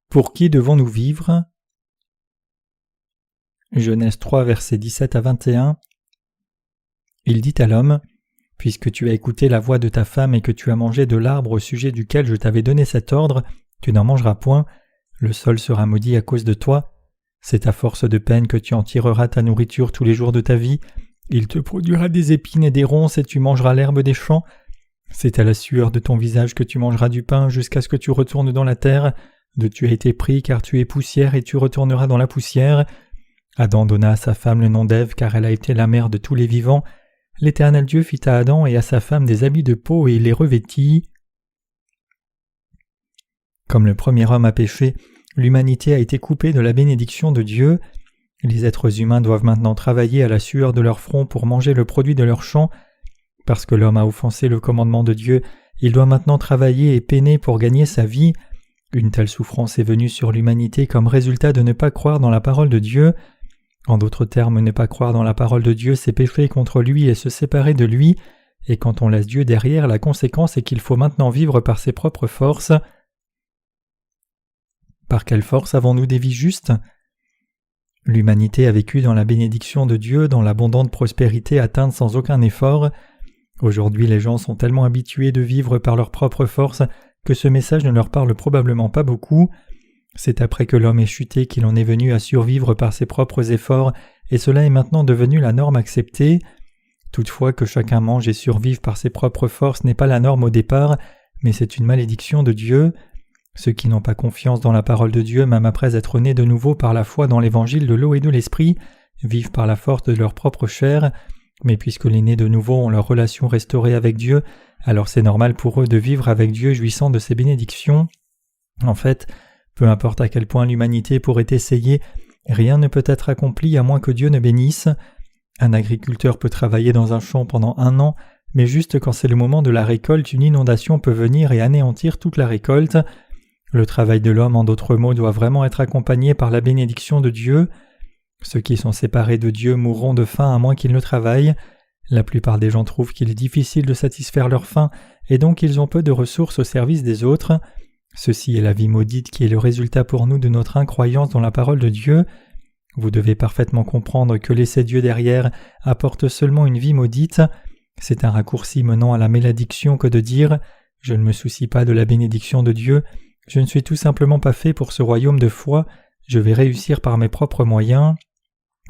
Pour qui devons-nous vivre? Genèse 3, versets 17 à 21. Il dit à l'homme: Puisque tu as écouté la voix de ta femme et que tu as mangé de l'arbre au sujet duquel je t'avais donné cet ordre, tu n'en mangeras point, le sol sera maudit à cause de toi. C'est à force de peine que tu en tireras ta nourriture tous les jours de ta vie. Il te produira des épines et des ronces et tu mangeras l'herbe des champs. C'est à la sueur de ton visage que tu mangeras du pain jusqu'à ce que tu retournes dans la terre. De tu as été pris car tu es poussière et tu retourneras dans la poussière. Adam donna à sa femme le nom d'Ève car elle a été la mère de tous les vivants. L'Éternel Dieu fit à Adam et à sa femme des habits de peau et il les revêtit. Comme le premier homme a péché, l'humanité a été coupée de la bénédiction de Dieu. Les êtres humains doivent maintenant travailler à la sueur de leur front pour manger le produit de leur champ. Parce que l'homme a offensé le commandement de Dieu, il doit maintenant travailler et peiner pour gagner sa vie. Une telle souffrance est venue sur l'humanité comme résultat de ne pas croire dans la parole de Dieu. En d'autres termes, ne pas croire dans la parole de Dieu, c'est pécher contre lui et se séparer de lui, et quand on laisse Dieu derrière, la conséquence est qu'il faut maintenant vivre par ses propres forces. Par quelle force avons-nous des vies justes? L'humanité a vécu dans la bénédiction de Dieu, dans l'abondante prospérité atteinte sans aucun effort. Aujourd'hui, les gens sont tellement habitués de vivre par leurs propres forces que ce message ne leur parle probablement pas beaucoup. C'est après que l'homme est chuté qu'il en est venu à survivre par ses propres efforts, et cela est maintenant devenu la norme acceptée. Toutefois, que chacun mange et survive par ses propres forces n'est pas la norme au départ, mais c'est une malédiction de Dieu. Ceux qui n'ont pas confiance dans la parole de Dieu, même après être nés de nouveau par la foi dans l'évangile de l'eau et de l'esprit, vivent par la force de leur propre chair. Mais puisque les nés de nouveau ont leur relation restaurée avec Dieu, alors c'est normal pour eux de vivre avec Dieu jouissant de ses bénédictions. En fait, peu importe à quel point l'humanité pourrait essayer, rien ne peut être accompli à moins que Dieu ne bénisse. Un agriculteur peut travailler dans un champ pendant 1 an, mais juste quand c'est le moment de la récolte, une inondation peut venir et anéantir toute la récolte. Le travail de l'homme, en d'autres mots, doit vraiment être accompagné par la bénédiction de Dieu. Ceux qui sont séparés de Dieu mourront de faim à moins qu'ils ne travaillent. La plupart des gens trouvent qu'il est difficile de satisfaire leur faim et donc ils ont peu de ressources au service des autres. Ceci est la vie maudite qui est le résultat pour nous de notre incroyance dans la parole de Dieu. Vous devez parfaitement comprendre que laisser Dieu derrière apporte seulement une vie maudite. C'est un raccourci menant à la malédiction que de dire « Je ne me soucie pas de la bénédiction de Dieu, je ne suis tout simplement pas fait pour ce royaume de foi, je vais réussir par mes propres moyens. »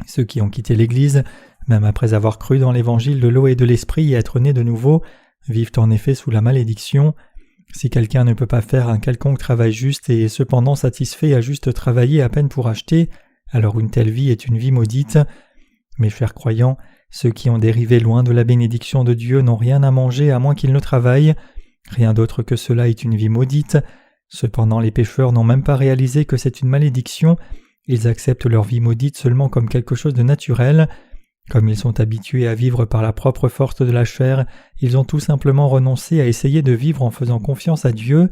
Ceux qui ont quitté l'Église, même après avoir cru dans l'évangile de l'eau et de l'esprit et être nés de nouveau, vivent en effet sous la malédiction. Si quelqu'un ne peut pas faire un quelconque travail juste et est cependant satisfait à juste travailler à peine pour acheter, alors une telle vie est une vie maudite. Mes chers croyants, ceux qui ont dérivé loin de la bénédiction de Dieu n'ont rien à manger à moins qu'ils ne travaillent. Rien d'autre que cela est une vie maudite. Cependant, les pécheurs n'ont même pas réalisé que c'est une malédiction. Ils acceptent leur vie maudite seulement comme quelque chose de naturel. Comme ils sont habitués à vivre par la propre force de la chair, ils ont tout simplement renoncé à essayer de vivre en faisant confiance à Dieu.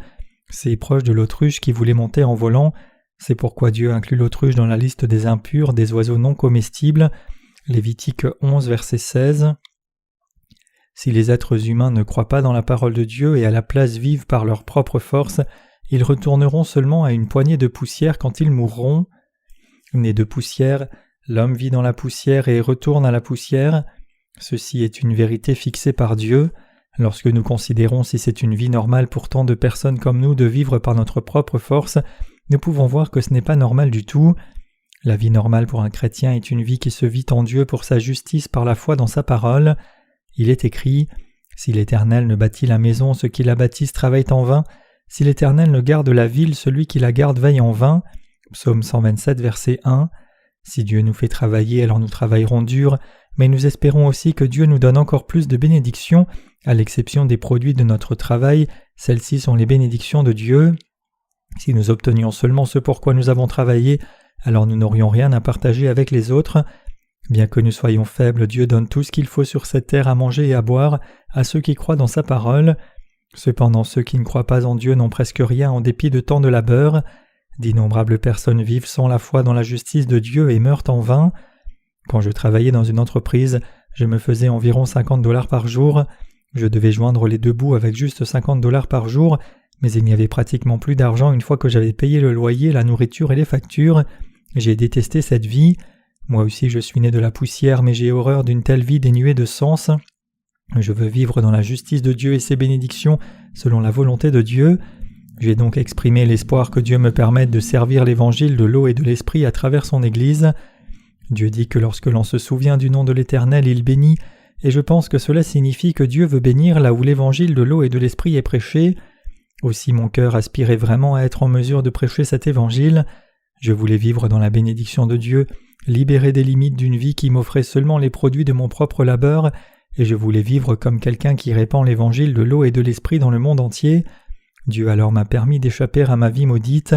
C'est proche de l'autruche qui voulait monter en volant. C'est pourquoi Dieu inclut l'autruche dans la liste des impurs, des oiseaux non comestibles. Lévitique 11, verset 16. Si les êtres humains ne croient pas dans la parole de Dieu et à la place vivent par leur propre force, ils retourneront seulement à une poignée de poussière quand ils mourront. Né de poussière, l'homme vit dans la poussière et retourne à la poussière. Ceci est une vérité fixée par Dieu. Lorsque nous considérons si c'est une vie normale pour tant de personnes comme nous de vivre par notre propre force, nous pouvons voir que ce n'est pas normal du tout. La vie normale pour un chrétien est une vie qui se vit en Dieu pour sa justice par la foi dans sa parole. Il est écrit « Si l'Éternel ne bâtit la maison, ceux qui la bâtissent travaillent en vain. Si l'Éternel ne garde la ville, celui qui la garde veille en vain. » Psaume 127, verset 1. Si Dieu nous fait travailler, alors nous travaillerons dur, mais nous espérons aussi que Dieu nous donne encore plus de bénédictions, à l'exception des produits de notre travail, celles-ci sont les bénédictions de Dieu. Si nous obtenions seulement ce pour quoi nous avons travaillé, alors nous n'aurions rien à partager avec les autres. Bien que nous soyons faibles, Dieu donne tout ce qu'il faut sur cette terre à manger et à boire à ceux qui croient dans sa parole. Cependant, ceux qui ne croient pas en Dieu n'ont presque rien en dépit de tant de labeur. D'innombrables personnes vivent sans la foi dans la justice de Dieu et meurent en vain. Quand je travaillais dans une entreprise, je me faisais environ $50 par jour. Je devais joindre les deux bouts avec juste $50 par jour, mais il n'y avait pratiquement plus d'argent une fois que j'avais payé le loyer, la nourriture et les factures. J'ai détesté cette vie. Moi aussi je suis né de la poussière, mais j'ai horreur d'une telle vie dénuée de sens. Je veux vivre dans la justice de Dieu et ses bénédictions selon la volonté de Dieu. J'ai donc exprimé l'espoir que Dieu me permette de servir l'évangile de l'eau et de l'esprit à travers son Église. Dieu dit que lorsque l'on se souvient du nom de l'Éternel, il bénit, et je pense que cela signifie que Dieu veut bénir là où l'évangile de l'eau et de l'esprit est prêché. Aussi mon cœur aspirait vraiment à être en mesure de prêcher cet évangile. Je voulais vivre dans la bénédiction de Dieu, libéré des limites d'une vie qui m'offrait seulement les produits de mon propre labeur, et je voulais vivre comme quelqu'un qui répand l'évangile de l'eau et de l'esprit dans le monde entier. Dieu alors m'a permis d'échapper à ma vie maudite.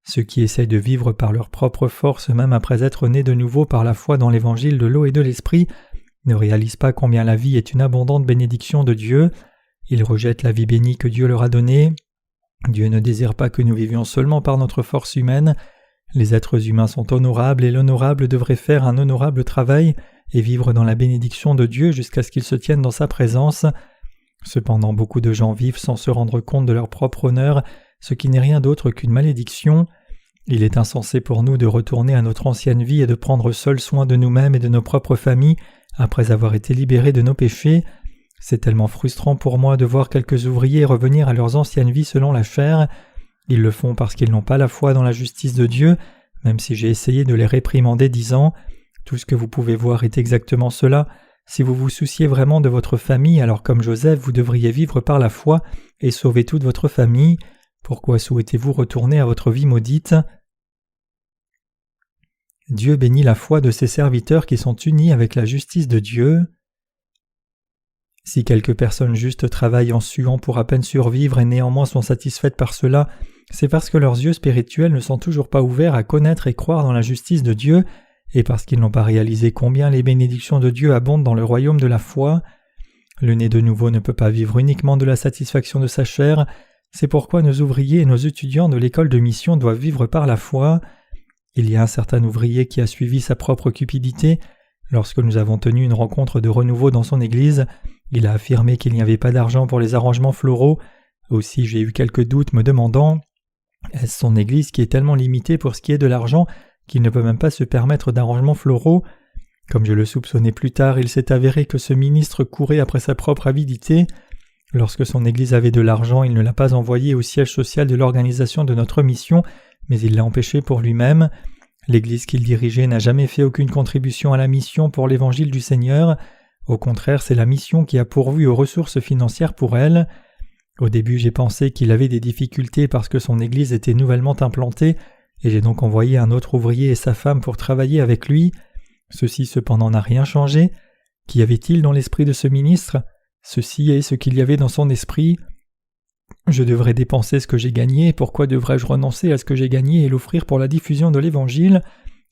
Ceux qui essaient de vivre par leur propre force, même après être nés de nouveau par la foi dans l'évangile de l'eau et de l'esprit, ne réalisent pas combien la vie est une abondante bénédiction de Dieu. Ils rejettent la vie bénie que Dieu leur a donnée. Dieu ne désire pas que nous vivions seulement par notre force humaine. Les êtres humains sont honorables et l'honorable devrait faire un honorable travail et vivre dans la bénédiction de Dieu jusqu'à ce qu'ils se tiennent dans sa présence. Cependant, beaucoup de gens vivent sans se rendre compte de leur propre honneur, ce qui n'est rien d'autre qu'une malédiction. Il est insensé pour nous de retourner à notre ancienne vie et de prendre seul soin de nous-mêmes et de nos propres familles après avoir été libérés de nos péchés. C'est tellement frustrant pour moi de voir quelques ouvriers revenir à leurs anciennes vies selon la chair. Ils le font parce qu'ils n'ont pas la foi dans la justice de Dieu, même si j'ai essayé de les réprimander disant « Tout ce que vous pouvez voir est exactement cela. Si vous vous souciez vraiment de votre famille, alors comme Joseph, vous devriez vivre par la foi et sauver toute votre famille. Pourquoi souhaitez-vous retourner à votre vie maudite ?» Dieu bénit la foi de ses serviteurs qui sont unis avec la justice de Dieu. Si quelques personnes justes travaillent en suant pour à peine survivre et néanmoins sont satisfaites par cela, c'est parce que leurs yeux spirituels ne sont toujours pas ouverts à connaître et croire dans la justice de Dieu, et parce qu'ils n'ont pas réalisé combien les bénédictions de Dieu abondent dans le royaume de la foi. Le né de nouveau ne peut pas vivre uniquement de la satisfaction de sa chair, c'est pourquoi nos ouvriers et nos étudiants de l'école de mission doivent vivre par la foi. Il y a un certain ouvrier qui a suivi sa propre cupidité. Lorsque nous avons tenu une rencontre de renouveau dans son église, il a affirmé qu'il n'y avait pas d'argent pour les arrangements floraux. Aussi j'ai eu quelques doutes me demandant « Est-ce son église qui est tellement limitée pour ce qui est de l'argent qu'il ne peut même pas se permettre d'arrangements floraux ?» Comme je le soupçonnais plus tard, il s'est avéré que ce ministre courait après sa propre avidité. Lorsque son église avait de l'argent, il ne l'a pas envoyé au siège social de l'organisation de notre mission, mais il l'a empêché pour lui-même. L'église qu'il dirigeait n'a jamais fait aucune contribution à la mission pour l'évangile du Seigneur. Au contraire, c'est la mission qui a pourvu aux ressources financières pour elle. Au début, j'ai pensé qu'il avait des difficultés parce que son église était nouvellement implantée, et j'ai donc envoyé un autre ouvrier et sa femme pour travailler avec lui. Ceci cependant n'a rien changé. Qu'y avait-il dans l'esprit de ce ministre ? Ceci est ce qu'il y avait dans son esprit. Je devrais dépenser ce que j'ai gagné, pourquoi devrais-je renoncer à ce que j'ai gagné et l'offrir pour la diffusion de l'Évangile ?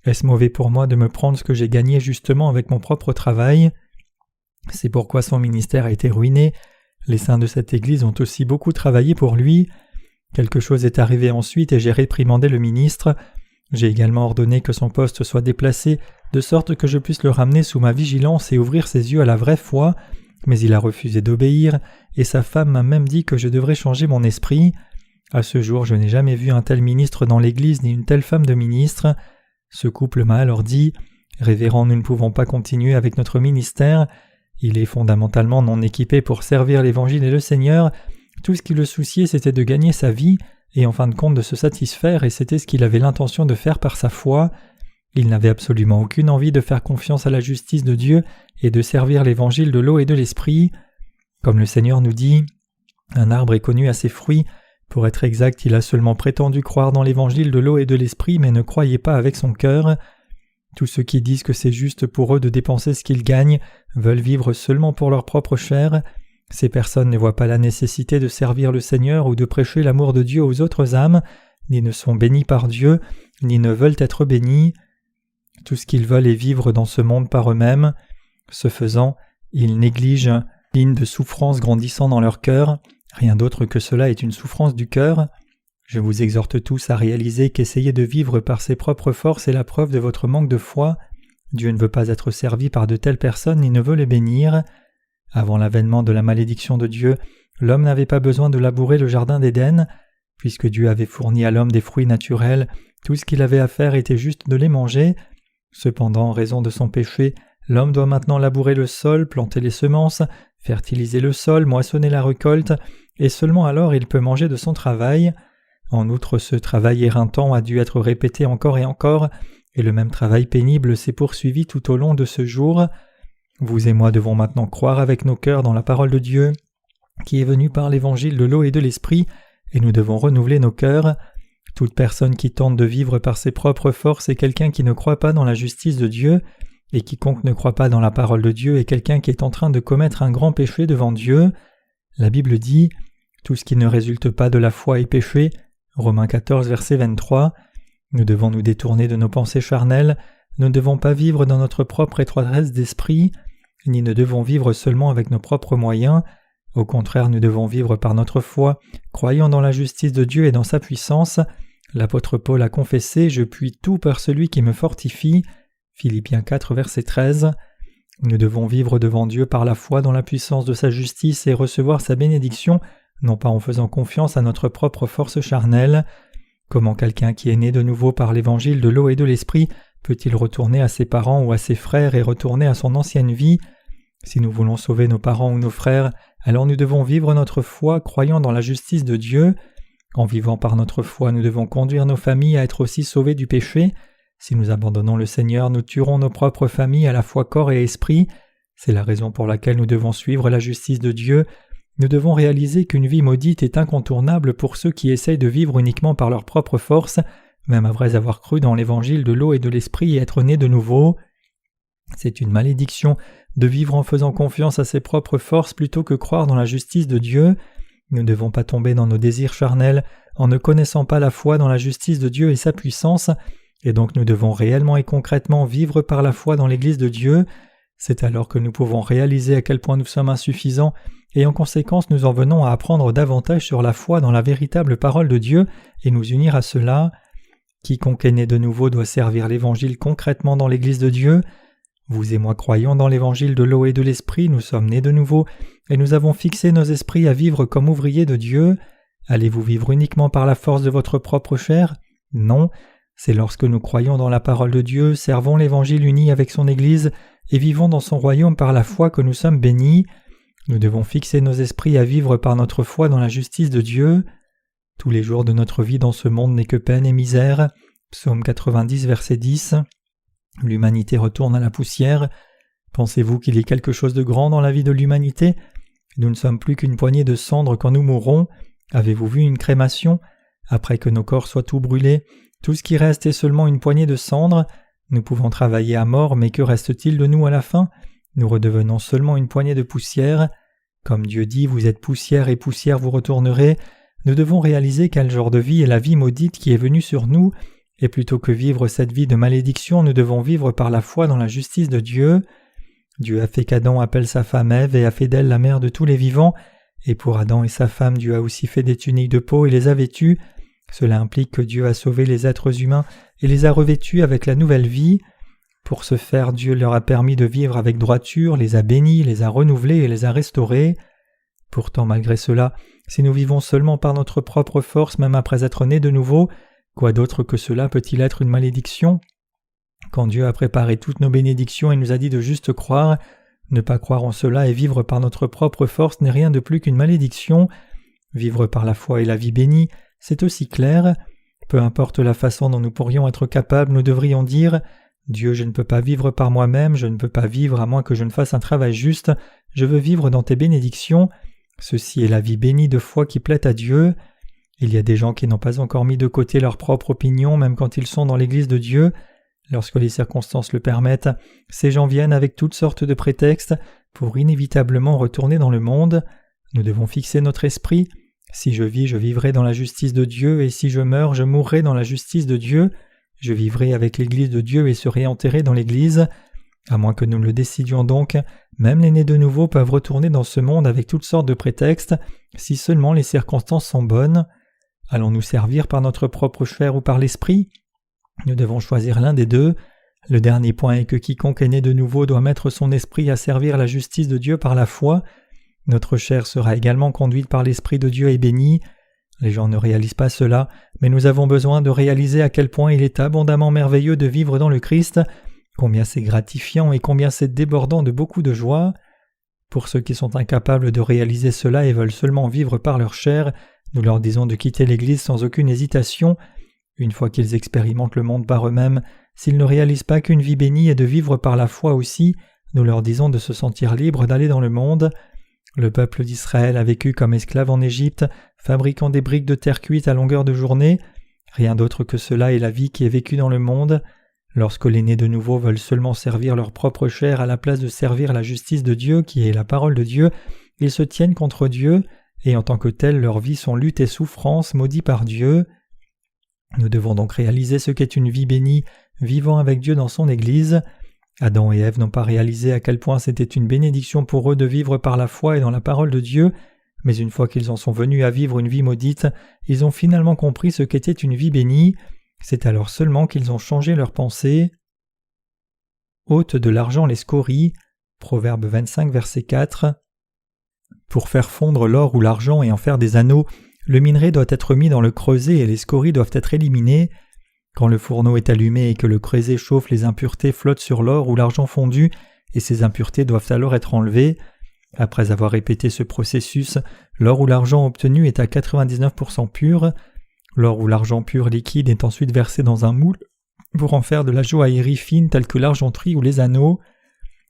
Est-ce mauvais pour moi de me prendre ce que j'ai gagné justement avec mon propre travail ? C'est pourquoi son ministère a été ruiné. Les saints de cette église ont aussi beaucoup travaillé pour lui. Quelque chose est arrivé ensuite et j'ai réprimandé le ministre. J'ai également ordonné que son poste soit déplacé, de sorte que je puisse le ramener sous ma vigilance et ouvrir ses yeux à la vraie foi. Mais il a refusé d'obéir, et sa femme m'a même dit que je devrais changer mon esprit. À ce jour, je n'ai jamais vu un tel ministre dans l'église ni une telle femme de ministre. Ce couple m'a alors dit « Révérend, nous ne pouvons pas continuer avec notre ministère. Il est fondamentalement non équipé pour servir l'Évangile et le Seigneur. Tout ce qui le souciait, c'était de gagner sa vie, et en fin de compte de se satisfaire, et c'était ce qu'il avait l'intention de faire par sa foi. Il n'avait absolument aucune envie de faire confiance à la justice de Dieu et de servir l'évangile de l'eau et de l'esprit. Comme le Seigneur nous dit, un arbre est connu à ses fruits. Pour être exact, il a seulement prétendu croire dans l'évangile de l'eau et de l'esprit, mais ne croyait pas avec son cœur. Tous ceux qui disent que c'est juste pour eux de dépenser ce qu'ils gagnent veulent vivre seulement pour leur propre chair. Ces personnes ne voient pas la nécessité de servir le Seigneur ou de prêcher l'amour de Dieu aux autres âmes, ni ne sont bénis par Dieu, ni ne veulent être bénis. Tout ce qu'ils veulent est vivre dans ce monde par eux-mêmes. Ce faisant, ils négligent une ligne de souffrance grandissant dans leur cœur. Rien d'autre que cela est une souffrance du cœur. Je vous exhorte tous à réaliser qu'essayer de vivre par ses propres forces est la preuve de votre manque de foi. Dieu ne veut pas être servi par de telles personnes ni ne veut les bénir. Avant l'avènement de la malédiction de Dieu, l'homme n'avait pas besoin de labourer le jardin d'Éden. Puisque Dieu avait fourni à l'homme des fruits naturels, tout ce qu'il avait à faire était juste de les manger. Cependant, en raison de son péché, l'homme doit maintenant labourer le sol, planter les semences, fertiliser le sol, moissonner la récolte, et seulement alors il peut manger de son travail. En outre, ce travail éreintant a dû être répété encore et encore, et le même travail pénible s'est poursuivi tout au long de ce jour. Vous et moi devons maintenant croire avec nos cœurs dans la parole de Dieu, qui est venue par l'évangile de l'eau et de l'esprit, et nous devons renouveler nos cœurs. Toute personne qui tente de vivre par ses propres forces est quelqu'un qui ne croit pas dans la justice de Dieu, et quiconque ne croit pas dans la parole de Dieu est quelqu'un qui est en train de commettre un grand péché devant Dieu. La Bible dit « Tout ce qui ne résulte pas de la foi est péché » Romains 14, verset 23. Nous devons nous détourner de nos pensées charnelles, nous ne devons pas vivre dans notre propre étroitesse d'esprit, ni ne devons vivre seulement avec nos propres moyens. Au contraire, nous devons vivre par notre foi, croyant dans la justice de Dieu et dans sa puissance. L'apôtre Paul a confessé « Je puis tout par celui qui me fortifie » Philippiens 4, verset 13. Nous devons vivre devant Dieu par la foi dans la puissance de sa justice et recevoir sa bénédiction, non pas en faisant confiance à notre propre force charnelle. Comment quelqu'un qui est né de nouveau par l'évangile de l'eau et de l'esprit peut-il retourner à ses parents ou à ses frères et retourner à son ancienne vie? Si nous voulons sauver nos parents ou nos frères, alors nous devons vivre notre foi croyant dans la justice de Dieu. En vivant par notre foi, nous devons conduire nos familles à être aussi sauvées du péché. Si nous abandonnons le Seigneur, nous tuerons nos propres familles à la fois corps et esprit. C'est la raison pour laquelle nous devons suivre la justice de Dieu. Nous devons réaliser qu'une vie maudite est incontournable pour ceux qui essayent de vivre uniquement par leur propre force, même après avoir cru dans l'évangile de l'eau et de l'esprit et être nés de nouveau. C'est une malédiction de vivre en faisant confiance à ses propres forces plutôt que croire dans la justice de Dieu. Nous ne devons pas tomber dans nos désirs charnels en ne connaissant pas la foi dans la justice de Dieu et sa puissance, et donc nous devons réellement et concrètement vivre par la foi dans l'Église de Dieu. C'est alors que nous pouvons réaliser à quel point nous sommes insuffisants, et en conséquence nous en venons à apprendre davantage sur la foi dans la véritable parole de Dieu et nous unir à cela. Quiconque est né de nouveau doit servir l'Évangile concrètement dans l'Église de Dieu. Vous et moi croyons dans l'évangile de l'eau et de l'esprit, nous sommes nés de nouveau, et nous avons fixé nos esprits à vivre comme ouvriers de Dieu. Allez-vous vivre uniquement par la force de votre propre chair? Non, c'est lorsque nous croyons dans la parole de Dieu, servons l'évangile uni avec son Église, et vivons dans son royaume par la foi que nous sommes bénis. Nous devons fixer nos esprits à vivre par notre foi dans la justice de Dieu. Tous les jours de notre vie dans ce monde n'est que peine et misère. Psaume 90, verset 10. L'humanité retourne à la poussière. Pensez-vous qu'il y ait quelque chose de grand dans la vie de l'humanité? Nous ne sommes plus qu'une poignée de cendres quand nous mourrons. Avez-vous vu une crémation? Après que nos corps soient tout brûlés, tout ce qui reste est seulement une poignée de cendres. Nous pouvons travailler à mort, mais que reste-t-il de nous à la fin? Nous redevenons seulement une poignée de poussière. Comme Dieu dit, vous êtes poussière et poussière vous retournerez. Nous devons réaliser quel genre de vie est la vie maudite qui est venue sur nous, et plutôt que vivre cette vie de malédiction, nous devons vivre par la foi dans la justice de Dieu. Dieu a fait qu'Adam appelle sa femme Ève et a fait d'elle la mère de tous les vivants, et pour Adam et sa femme, Dieu a aussi fait des tuniques de peau et les a vêtues. Cela implique que Dieu a sauvé les êtres humains et les a revêtus avec la nouvelle vie. Pour ce faire, Dieu leur a permis de vivre avec droiture, les a bénis, les a renouvelés et les a restaurés. Pourtant, malgré cela, si nous vivons seulement par notre propre force, même après être nés de nouveau, quoi d'autre que cela peut-il être une malédiction? Quand Dieu a préparé toutes nos bénédictions et nous a dit de juste croire, ne pas croire en cela et vivre par notre propre force n'est rien de plus qu'une malédiction. Vivre par la foi et la vie bénie, c'est aussi clair. Peu importe la façon dont nous pourrions être capables, nous devrions dire « Dieu, je ne peux pas vivre par moi-même, je ne peux pas vivre à moins que je ne fasse un travail juste, je veux vivre dans tes bénédictions. » Ceci est la vie bénie de foi qui plaît à Dieu. Il y a des gens qui n'ont pas encore mis de côté leur propre opinion même quand ils sont dans l'Église de Dieu. Lorsque les circonstances le permettent, ces gens viennent avec toutes sortes de prétextes pour inévitablement retourner dans le monde. Nous devons fixer notre esprit. Si je vis, je vivrai dans la justice de Dieu, et si je meurs, je mourrai dans la justice de Dieu. Je vivrai avec l'Église de Dieu et serai enterré dans l'Église. À moins que nous le décidions donc, même les nés de nouveau peuvent retourner dans ce monde avec toutes sortes de prétextes, si seulement les circonstances sont bonnes. Allons-nous servir par notre propre chair ou par l'esprit? Nous devons choisir l'un des deux. Le dernier point est que quiconque est né de nouveau doit mettre son esprit à servir la justice de Dieu par la foi. Notre chair sera également conduite par l'Esprit de Dieu et bénie. Les gens ne réalisent pas cela, mais nous avons besoin de réaliser à quel point il est abondamment merveilleux de vivre dans le Christ, combien c'est gratifiant et combien c'est débordant de beaucoup de joie. Pour ceux qui sont incapables de réaliser cela et veulent seulement vivre par leur chair, nous leur disons de quitter l'Église sans aucune hésitation. Une fois qu'ils expérimentent le monde par eux-mêmes, s'ils ne réalisent pas qu'une vie bénie est de vivre par la foi aussi, nous leur disons de se sentir libres d'aller dans le monde. Le peuple d'Israël a vécu comme esclave en Égypte, fabriquant des briques de terre cuite à longueur de journée. Rien d'autre que cela est la vie qui est vécue dans le monde. Lorsque les nés de nouveau veulent seulement servir leur propre chair à la place de servir la justice de Dieu qui est la parole de Dieu, ils se tiennent contre Dieu, et en tant que tels leurs vies sont lutte et souffrance maudites par Dieu. Nous devons donc réaliser ce qu'est une vie bénie, vivant avec Dieu dans son Église. Adam et Ève n'ont pas réalisé à quel point c'était une bénédiction pour eux de vivre par la foi et dans la parole de Dieu, mais une fois qu'ils en sont venus à vivre une vie maudite, ils ont finalement compris ce qu'était une vie bénie. C'est alors seulement qu'ils ont changé leurs pensées. Ôte de l'argent les scories. Proverbe 25, verset 4. Pour faire fondre l'or ou l'argent et en faire des anneaux, le minerai doit être mis dans le creuset et les scories doivent être éliminées. Quand le fourneau est allumé et que le creuset chauffe, les impuretés flottent sur l'or ou l'argent fondu, et ces impuretés doivent alors être enlevées. Après avoir répété ce processus, l'or ou l'argent obtenu est à 99% pur. L'or ou l'argent pur liquide est ensuite versé dans un moule pour en faire de la joaillerie fine telle que l'argenterie ou les anneaux.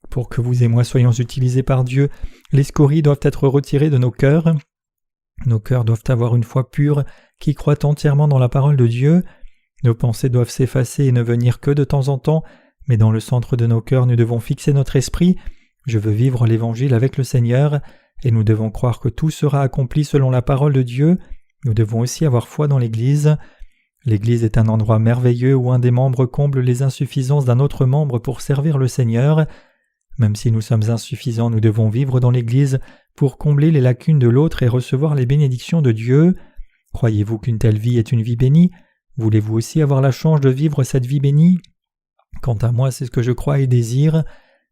Pour que vous et moi soyons utilisés par Dieu, les scories doivent être retirées de nos cœurs. Nos cœurs doivent avoir une foi pure qui croit entièrement dans la parole de Dieu. Nos pensées doivent s'effacer et ne venir que de temps en temps, mais dans le centre de nos cœurs nous devons fixer notre esprit. Je veux vivre l'Évangile avec le Seigneur, et nous devons croire que tout sera accompli selon la parole de Dieu. Nous devons aussi avoir foi dans l'Église. L'Église est un endroit merveilleux où un des membres comble les insuffisances d'un autre membre pour servir le Seigneur. Même si nous sommes insuffisants, nous devons vivre dans l'Église pour combler les lacunes de l'autre et recevoir les bénédictions de Dieu. Croyez-vous qu'une telle vie est une vie bénie ? Voulez-vous aussi avoir la chance de vivre cette vie bénie ? Quant à moi, c'est ce que je crois et désire.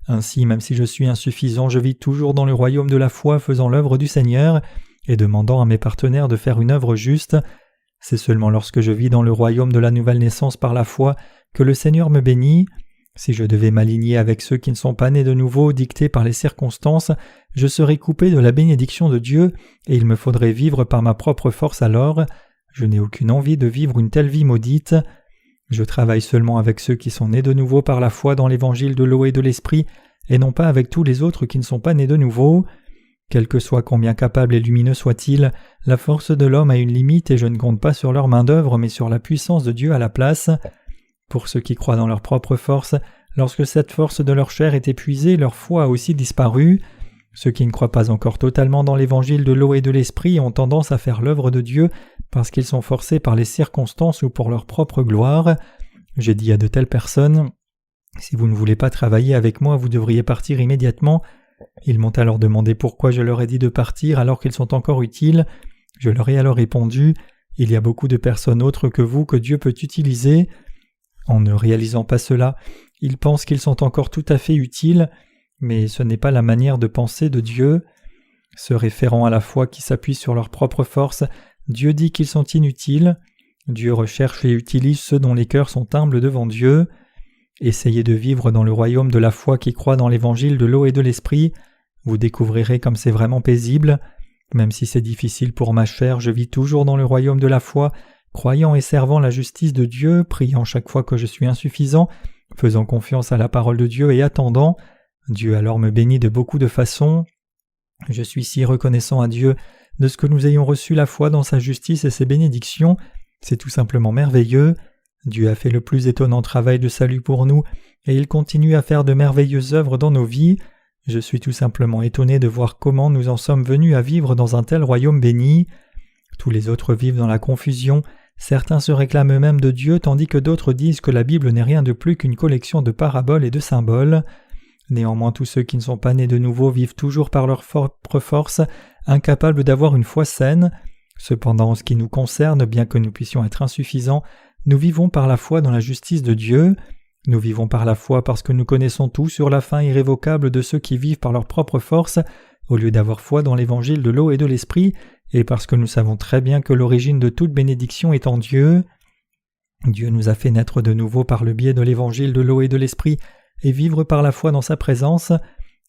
Ainsi, même si je suis insuffisant, je vis toujours dans le royaume de la foi faisant l'œuvre du Seigneur et demandant à mes partenaires de faire une œuvre juste. C'est seulement lorsque je vis dans le royaume de la nouvelle naissance par la foi que le Seigneur me bénit. Si je devais m'aligner avec ceux qui ne sont pas nés de nouveau, dictés par les circonstances, je serais coupé de la bénédiction de Dieu et il me faudrait vivre par ma propre force alors. Je n'ai aucune envie de vivre une telle vie maudite. Je travaille seulement avec ceux qui sont nés de nouveau par la foi dans l'évangile de l'eau et de l'esprit, et non pas avec tous les autres qui ne sont pas nés de nouveau. Quel que soit combien capable et lumineux soit-il, la force de l'homme a une limite et je ne compte pas sur leur main-d'œuvre mais sur la puissance de Dieu à la place. Pour ceux qui croient dans leur propre force, lorsque cette force de leur chair est épuisée, leur foi a aussi disparu. Ceux qui ne croient pas encore totalement dans l'évangile de l'eau et de l'esprit ont tendance à faire l'œuvre de Dieu parce qu'ils sont forcés par les circonstances ou pour leur propre gloire. J'ai dit à de telles personnes « Si vous ne voulez pas travailler avec moi, vous devriez partir immédiatement ». Ils m'ont alors demandé pourquoi je leur ai dit de partir alors qu'ils sont encore utiles. Je leur ai alors répondu « Il y a beaucoup de personnes autres que vous que Dieu peut utiliser ». En ne réalisant pas cela, ils pensent qu'ils sont encore tout à fait utiles, mais ce n'est pas la manière de penser de Dieu. Se référant à la foi qui s'appuie sur leur propre force, Dieu dit qu'ils sont inutiles. Dieu recherche et utilise ceux dont les cœurs sont humbles devant Dieu. Essayez de vivre dans le royaume de la foi qui croit dans l'évangile de l'eau et de l'esprit. Vous découvrirez comme c'est vraiment paisible. Même si c'est difficile pour ma chair, je vis toujours dans le royaume de la foi, croyant et servant la justice de Dieu, priant chaque fois que je suis insuffisant, faisant confiance à la parole de Dieu et attendant. Dieu alors me bénit de beaucoup de façons. Je suis si reconnaissant à Dieu de ce que nous ayons reçu la foi dans sa justice et ses bénédictions. C'est tout simplement merveilleux. Dieu a fait le plus étonnant travail de salut pour nous et il continue à faire de merveilleuses œuvres dans nos vies. Je suis tout simplement étonné de voir comment nous en sommes venus à vivre dans un tel royaume béni. Tous les autres vivent dans la confusion, certains se réclament eux-mêmes de Dieu tandis que d'autres disent que la Bible n'est rien de plus qu'une collection de paraboles et de symboles. Néanmoins tous ceux qui ne sont pas nés de nouveau vivent toujours par leur propre force, incapables d'avoir une foi saine. Cependant en ce qui nous concerne, bien que nous puissions être insuffisants, nous vivons par la foi dans la justice de Dieu. Nous vivons par la foi parce que nous connaissons tout sur la fin irrévocable de ceux qui vivent par leur propre force au lieu d'avoir foi dans l'évangile de l'eau et de l'esprit, et parce que nous savons très bien que l'origine de toute bénédiction est en Dieu. Dieu nous a fait naître de nouveau par le biais de l'évangile de l'eau et de l'esprit, et vivre par la foi dans sa présence.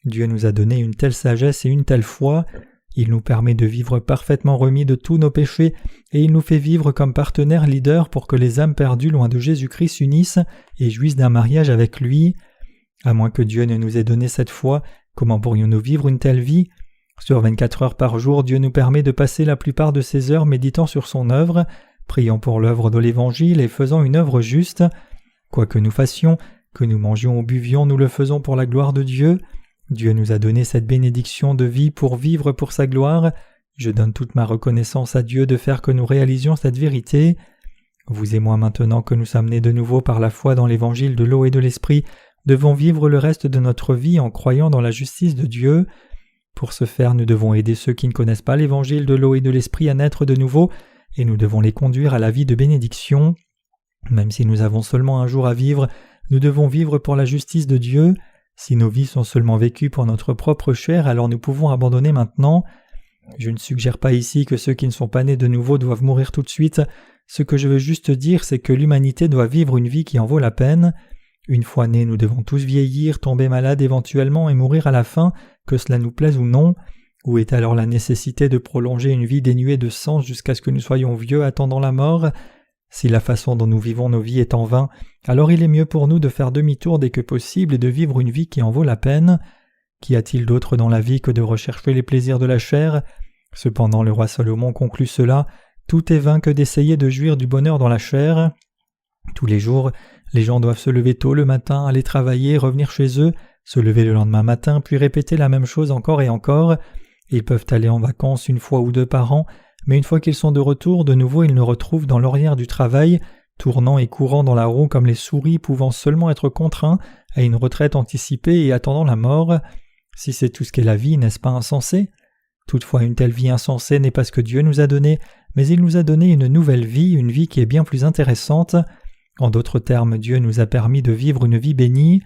Dieu nous a donné une telle sagesse et une telle foi. Il nous permet de vivre parfaitement remis de tous nos péchés, et il nous fait vivre comme partenaires leaders pour que les âmes perdues loin de Jésus-Christ s'unissent et jouissent d'un mariage avec lui. À moins que Dieu ne nous ait donné cette foi, comment pourrions-nous vivre une telle vie? Sur 24 heures par jour, Dieu nous permet de passer la plupart de ses heures méditant sur son œuvre, priant pour l'œuvre de l'Évangile et faisant une œuvre juste. Quoi que nous fassions, que nous mangions ou buvions, nous le faisons pour la gloire de Dieu. Dieu nous a donné cette bénédiction de vie pour vivre pour sa gloire. Je donne toute ma reconnaissance à Dieu de faire que nous réalisions cette vérité. Vous et moi, maintenant que nous sommes nés de nouveau par la foi dans l'évangile de l'eau et de l'esprit, devons vivre le reste de notre vie en croyant dans la justice de Dieu. Pour ce faire, nous devons aider ceux qui ne connaissent pas l'évangile de l'eau et de l'esprit à naître de nouveau, et nous devons les conduire à la vie de bénédiction. Même si nous avons seulement un jour à vivre, nous devons vivre pour la justice de Dieu. Si nos vies sont seulement vécues pour notre propre chair, alors nous pouvons abandonner maintenant. Je ne suggère pas ici que ceux qui ne sont pas nés de nouveau doivent mourir tout de suite. Ce que je veux juste dire, c'est que l'humanité doit vivre une vie qui en vaut la peine. Une fois nés, nous devons tous vieillir, tomber malades éventuellement et mourir à la fin, que cela nous plaise ou non. Où est alors la nécessité de prolonger une vie dénuée de sens jusqu'à ce que nous soyons vieux attendant la mort? Si la façon dont nous vivons nos vies est en vain, alors il est mieux pour nous de faire demi-tour dès que possible et de vivre une vie qui en vaut la peine. Qu'y a-t-il d'autre dans la vie que de rechercher les plaisirs de la chair? Cependant le roi Salomon conclut cela: tout est vain que d'essayer de jouir du bonheur dans la chair. Tous les jours, les gens doivent se lever tôt le matin, aller travailler, revenir chez eux, se lever le lendemain matin, puis répéter la même chose encore et encore. Ils peuvent aller en vacances une fois ou deux par an, mais une fois qu'ils sont de retour, de nouveau ils nous retrouvent dans l'horaire du travail, tournant et courant dans la roue comme les souris, pouvant seulement être contraints à une retraite anticipée et attendant la mort. Si c'est tout ce qu'est la vie, n'est-ce pas insensé? Toutefois, une telle vie insensée n'est pas ce que Dieu nous a donné, mais il nous a donné une nouvelle vie, une vie qui est bien plus intéressante. En d'autres termes, Dieu nous a permis de vivre une vie bénie.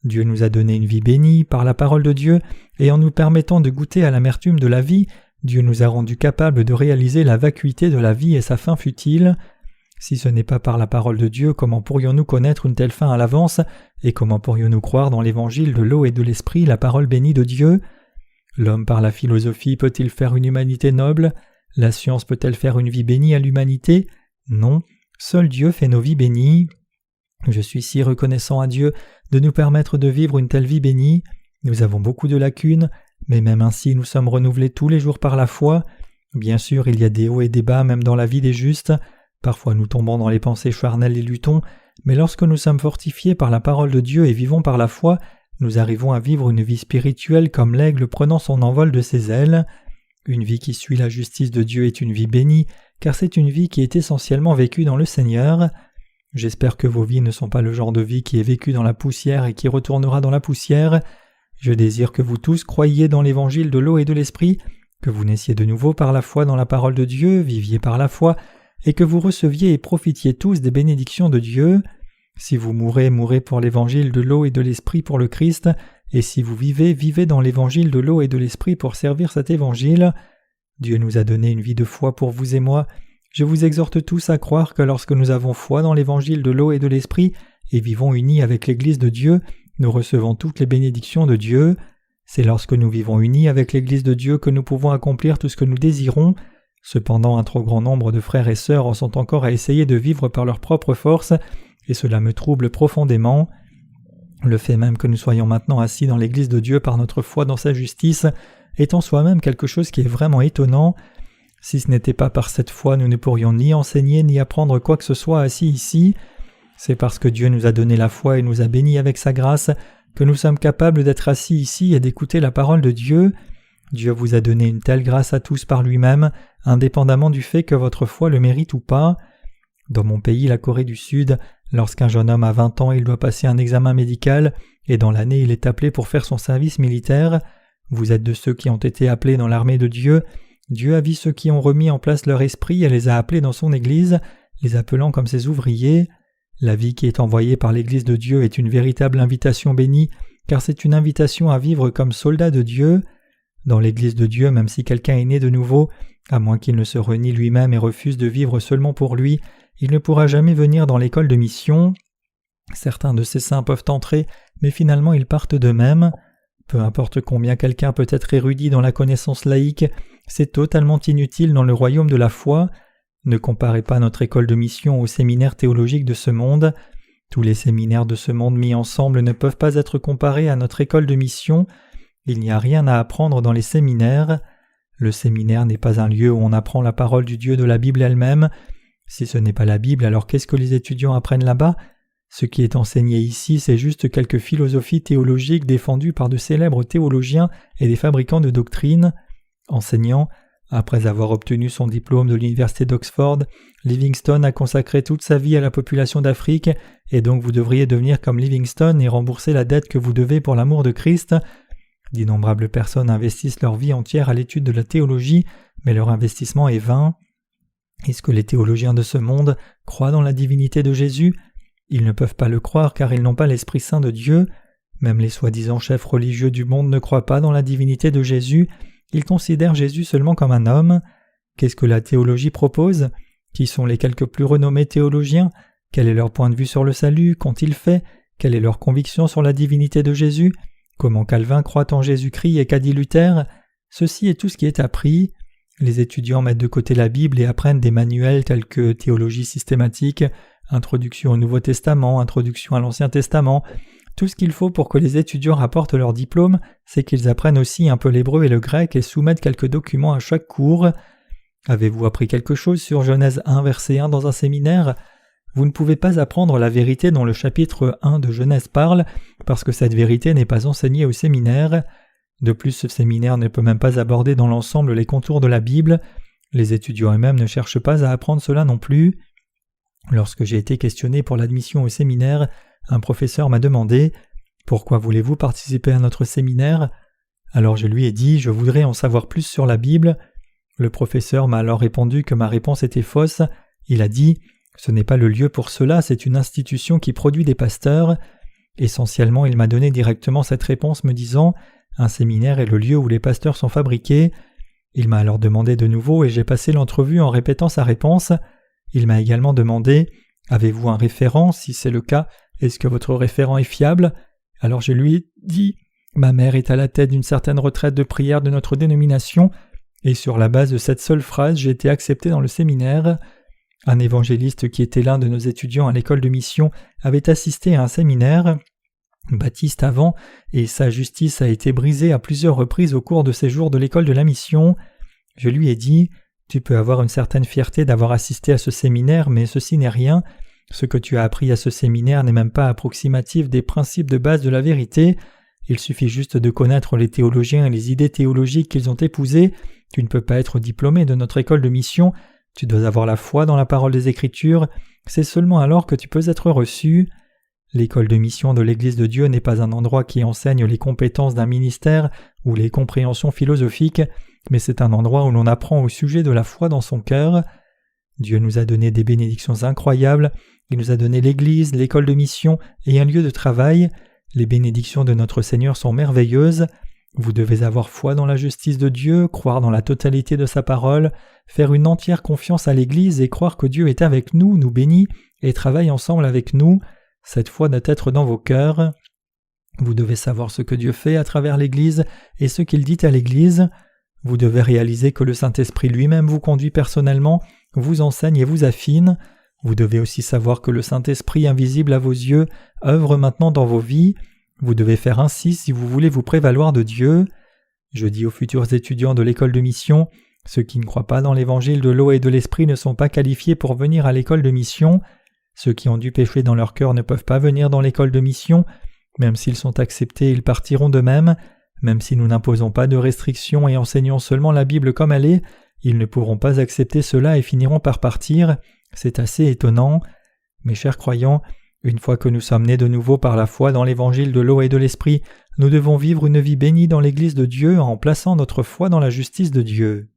Dieu nous a donné une vie bénie par la parole de Dieu, et en nous permettant de goûter à l'amertume de la vie, Dieu nous a rendus capables de réaliser la vacuité de la vie et sa fin futile. Si ce n'est pas par la parole de Dieu, comment pourrions-nous connaître une telle fin à l'avance, et comment pourrions-nous croire dans l'évangile de l'eau et de l'esprit, la parole bénie de Dieu? L'homme par la philosophie peut-il faire une humanité noble? La science peut-elle faire une vie bénie à l'humanité? Non, seul Dieu fait nos vies bénies. Je suis si reconnaissant à Dieu de nous permettre de vivre une telle vie bénie. Nous avons beaucoup de lacunes, mais même ainsi nous sommes renouvelés tous les jours par la foi. Bien sûr, il y a des hauts et des bas même dans la vie des justes. Parfois nous tombons dans les pensées charnelles et luttons, mais lorsque nous sommes fortifiés par la parole de Dieu et vivons par la foi, nous arrivons à vivre une vie spirituelle comme l'aigle prenant son envol de ses ailes. Une vie qui suit la justice de Dieu est une vie bénie, car c'est une vie qui est essentiellement vécue dans le Seigneur. J'espère que vos vies ne sont pas le genre de vie qui est vécue dans la poussière et qui retournera dans la poussière. Je désire que vous tous croyiez dans l'évangile de l'eau et de l'esprit, que vous naissiez de nouveau par la foi dans la parole de Dieu, viviez par la foi, et que vous receviez et profitiez tous des bénédictions de Dieu. Si vous mourrez, mourrez pour l'évangile de l'eau et de l'esprit pour le Christ, et si vous vivez, vivez dans l'évangile de l'eau et de l'esprit pour servir cet évangile. Dieu nous a donné une vie de foi pour vous et moi. Je vous exhorte tous à croire que lorsque nous avons foi dans l'évangile de l'eau et de l'esprit, et vivons unis avec l'Église de Dieu, nous recevons toutes les bénédictions de Dieu. C'est lorsque nous vivons unis avec l'Église de Dieu que nous pouvons accomplir tout ce que nous désirons. Cependant, un trop grand nombre de frères et sœurs en sont encore à essayer de vivre par leur propre force, et cela me trouble profondément. Le fait même que nous soyons maintenant assis dans l'Église de Dieu par notre foi dans sa justice est en soi-même quelque chose qui est vraiment étonnant. Si ce n'était pas par cette foi, nous ne pourrions ni enseigner ni apprendre quoi que ce soit assis ici. C'est parce que Dieu nous a donné la foi et nous a bénis avec sa grâce que nous sommes capables d'être assis ici et d'écouter la parole de Dieu. Dieu vous a donné une telle grâce à tous par lui-même, indépendamment du fait que votre foi le mérite ou pas. Dans mon pays, la Corée du Sud, lorsqu'un jeune homme a 20 ans, il doit passer un examen médical, et dans l'année il est appelé pour faire son service militaire. Vous êtes de ceux qui ont été appelés dans l'armée de Dieu. Dieu a vu ceux qui ont remis en place leur esprit et les a appelés dans son Église, les appelant comme ses ouvriers. La vie qui est envoyée par l'Église de Dieu est une véritable invitation bénie, car c'est une invitation à vivre comme soldats de Dieu. Dans l'Église de Dieu, même si quelqu'un est né de nouveau, à moins qu'il ne se renie lui-même et refuse de vivre seulement pour lui, il ne pourra jamais venir dans l'école de mission. Certains de ces saints peuvent entrer, mais finalement ils partent d'eux-mêmes. Peu importe combien quelqu'un peut être érudit dans la connaissance laïque, c'est totalement inutile dans le royaume de la foi. Ne comparez pas notre école de mission aux séminaires théologiques de ce monde. Tous les séminaires de ce monde mis ensemble ne peuvent pas être comparés à notre école de mission. Il n'y a rien à apprendre dans les séminaires. Le séminaire n'est pas un lieu où on apprend la parole du Dieu de la Bible elle-même. Si ce n'est pas la Bible, alors qu'est-ce que les étudiants apprennent là-bas ? Ce qui est enseigné ici, c'est juste quelques philosophies théologiques défendues par de célèbres théologiens et des fabricants de doctrines. Enseignant, après avoir obtenu son diplôme de l'université d'Oxford, Livingstone a consacré toute sa vie à la population d'Afrique, et donc vous devriez devenir comme Livingstone et rembourser la dette que vous devez pour l'amour de Christ. D'innombrables personnes investissent leur vie entière à l'étude de la théologie, mais leur investissement est vain. Est-ce que les théologiens de ce monde croient dans la divinité de Jésus ? Ils ne peuvent pas le croire car ils n'ont pas l'Esprit Saint de Dieu. Même les soi-disant chefs religieux du monde ne croient pas dans la divinité de Jésus. Ils considèrent Jésus seulement comme un homme. Qu'est-ce que la théologie propose ? Qui sont les quelques plus renommés théologiens ? Quel est leur point de vue sur le salut ? Qu'ont-ils fait ? Quelle est leur conviction sur la divinité de Jésus ? Comment Calvin croit en Jésus-Christ et qu'a dit Luther ? Ceci est tout ce qui est appris. Les étudiants mettent de côté la Bible et apprennent des manuels tels que théologie systématique, introduction au Nouveau Testament, introduction à l'Ancien Testament. Tout ce qu'il faut pour que les étudiants rapportent leur diplôme, c'est qu'ils apprennent aussi un peu l'hébreu et le grec et soumettent quelques documents à chaque cours. Avez-vous appris quelque chose sur Genèse 1, verset 1 dans un séminaire ? Vous ne pouvez pas apprendre la vérité dont le chapitre 1 de Genèse parle, parce que cette vérité n'est pas enseignée au séminaire. De plus, ce séminaire ne peut même pas aborder dans l'ensemble les contours de la Bible. Les étudiants eux-mêmes ne cherchent pas à apprendre cela non plus. Lorsque j'ai été questionné pour l'admission au séminaire, un professeur m'a demandé « Pourquoi voulez-vous participer à notre séminaire ?» Alors je lui ai dit « Je voudrais en savoir plus sur la Bible ». Le professeur m'a alors répondu que ma réponse était fausse. Il a dit « Ce n'est pas le lieu pour cela, c'est une institution qui produit des pasteurs ». Essentiellement, il m'a donné directement cette réponse me disant « Un séminaire est le lieu où les pasteurs sont fabriqués ». Il m'a alors demandé de nouveau et j'ai passé l'entrevue en répétant sa réponse. Il m'a également demandé « Avez-vous un référent ? Si c'est le cas, est-ce que votre référent est fiable ?» Alors je lui ai dit « Ma mère est à la tête d'une certaine retraite de prière de notre dénomination, et sur la base de cette seule phrase, j'ai été accepté dans le séminaire. » Un évangéliste qui était l'un de nos étudiants à l'école de mission avait assisté à un séminaire baptiste avant, et sa justice a été brisée à plusieurs reprises au cours de ses jours de l'école de la mission. Je lui ai dit « Tu peux avoir une certaine fierté d'avoir assisté à ce séminaire, mais ceci n'est rien. Ce que tu as appris à ce séminaire n'est même pas approximatif des principes de base de la vérité. Il suffit juste de connaître les théologiens et les idées théologiques qu'ils ont épousées. Tu ne peux pas être diplômé de notre école de mission. Tu dois avoir la foi dans la parole des Écritures. C'est seulement alors que tu peux être reçu. » L'école de mission de l'Église de Dieu n'est pas un endroit qui enseigne les compétences d'un ministère ou les compréhensions philosophiques, mais c'est un endroit où l'on apprend au sujet de la foi dans son cœur. Dieu nous a donné des bénédictions incroyables. Il nous a donné l'Église, l'école de mission et un lieu de travail. Les bénédictions de notre Seigneur sont merveilleuses. Vous devez avoir foi dans la justice de Dieu, croire dans la totalité de sa parole, faire une entière confiance à l'Église et croire que Dieu est avec nous, nous bénit et travaille ensemble avec nous. Cette foi doit être dans vos cœurs. Vous devez savoir ce que Dieu fait à travers l'Église et ce qu'il dit à l'Église. Vous devez réaliser que le Saint-Esprit lui-même vous conduit personnellement, vous enseigne et vous affine. Vous devez aussi savoir que le Saint-Esprit invisible à vos yeux œuvre maintenant dans vos vies. Vous devez faire ainsi si vous voulez vous prévaloir de Dieu. Je dis aux futurs étudiants de l'école de mission, ceux qui ne croient pas dans l'évangile de l'eau et de l'esprit ne sont pas qualifiés pour venir à l'école de mission. Ceux qui ont du péché dans leur cœur ne peuvent pas venir dans l'école de mission. Même s'ils sont acceptés, ils partiront d'eux-mêmes. Même si nous n'imposons pas de restrictions et enseignons seulement la Bible comme elle est, ils ne pourront pas accepter cela et finiront par partir. C'est assez étonnant. Mes chers croyants, une fois que nous sommes nés de nouveau par la foi dans l'évangile de l'eau et de l'esprit, nous devons vivre une vie bénie dans l'Église de Dieu en plaçant notre foi dans la justice de Dieu.